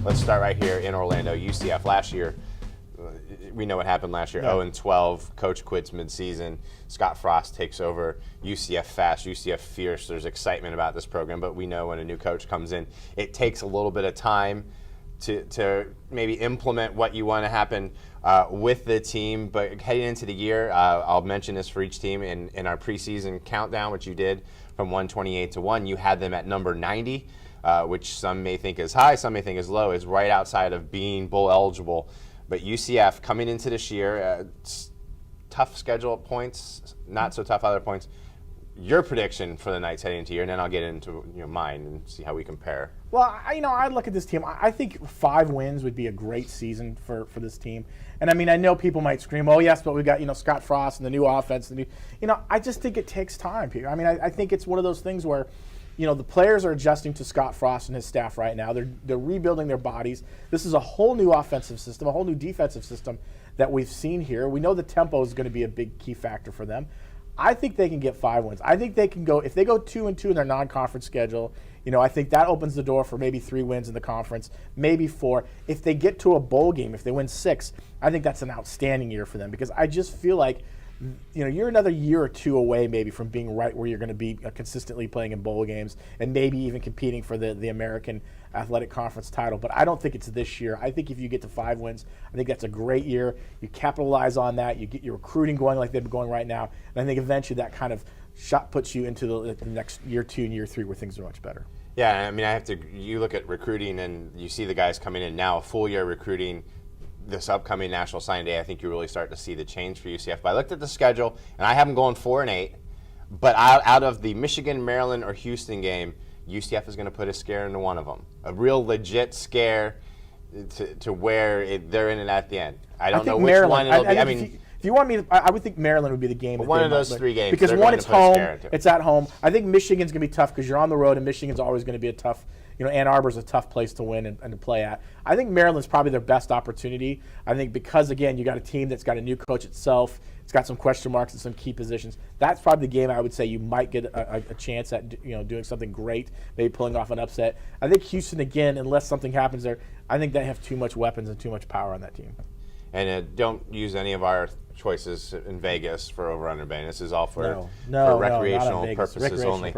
let's start right here in Orlando. UCF last year, we know what happened last year. 0-12, coach quits midseason. Scott Frost takes over. UCF fast, UCF fierce. There's excitement about this program, but we know when a new coach comes in, it takes a little bit of time to maybe implement what you want to happen with the team. But heading into the year, I'll mention this for each team in our preseason countdown, which you did from 128 to 1. You had them at number 90, which some may think is high, some may think is low, is right outside of being bowl eligible. But UCF coming into this year, tough schedule at points, not so tough other points. Your prediction for the Knights heading into year, and then I'll get into mine and see how we compare. Well, I look at this team. I think 5 wins would be a great season for this team. And I mean, I know people might scream, "Oh yes, but we got Scott Frost and the new offense." I just think it takes time, Peter. I mean, I think it's one of those things where, the players are adjusting to Scott Frost and his staff right now. They're rebuilding their bodies. This is a whole new offensive system, a whole new defensive system that we've seen here. We know the tempo is going to be a big key factor for them. I think they can get 5 wins. I think they can go, if they go 2-2 in their non-conference schedule, I think that opens the door for maybe 3 wins in the conference, maybe 4. If they get to a bowl game, if they win 6, I think that's an outstanding year for them, because I just feel like, you're another year or 2 away maybe from being right where you're going to be consistently playing in bowl games and maybe even competing for the American Athletic Conference title. But I don't think it's this year. I think if you get to 5 wins, I think that's a great year. You capitalize on that. You get your recruiting going like they've been going right now. And I think eventually that kind of shot puts you into the next year 2 and year 3 where things are much better. Yeah, I mean, you look at recruiting and you see the guys coming in now, a full year recruiting. This upcoming National Signing Day, I think you really start to see the change for UCF. But I looked at the schedule, and I have them going 4-8. But out of the Michigan, Maryland, or Houston game, UCF is going to put a scare into one of them. A real legit scare to where they're in it at the end. I don't know which Maryland, one it'll be. If you want me, I would think Maryland would be the game. But one of those 3 games, because one, it's home. It's at home. I think Michigan's going to be tough because you're on the road, and Michigan's always going to be a tough. Ann Arbor's a tough place to win and to play at. I think Maryland's probably their best opportunity. I think because, again, you got a team that's got a new coach itself. It's got some question marks in some key positions. That's probably the game I would say you might get a chance at doing something great, maybe pulling off an upset. I think Houston, again, unless something happens there, I think they have too much weapons and too much power on that team. And don't use any of our choices in Vegas for over-under betting. This is all for recreational purposes only.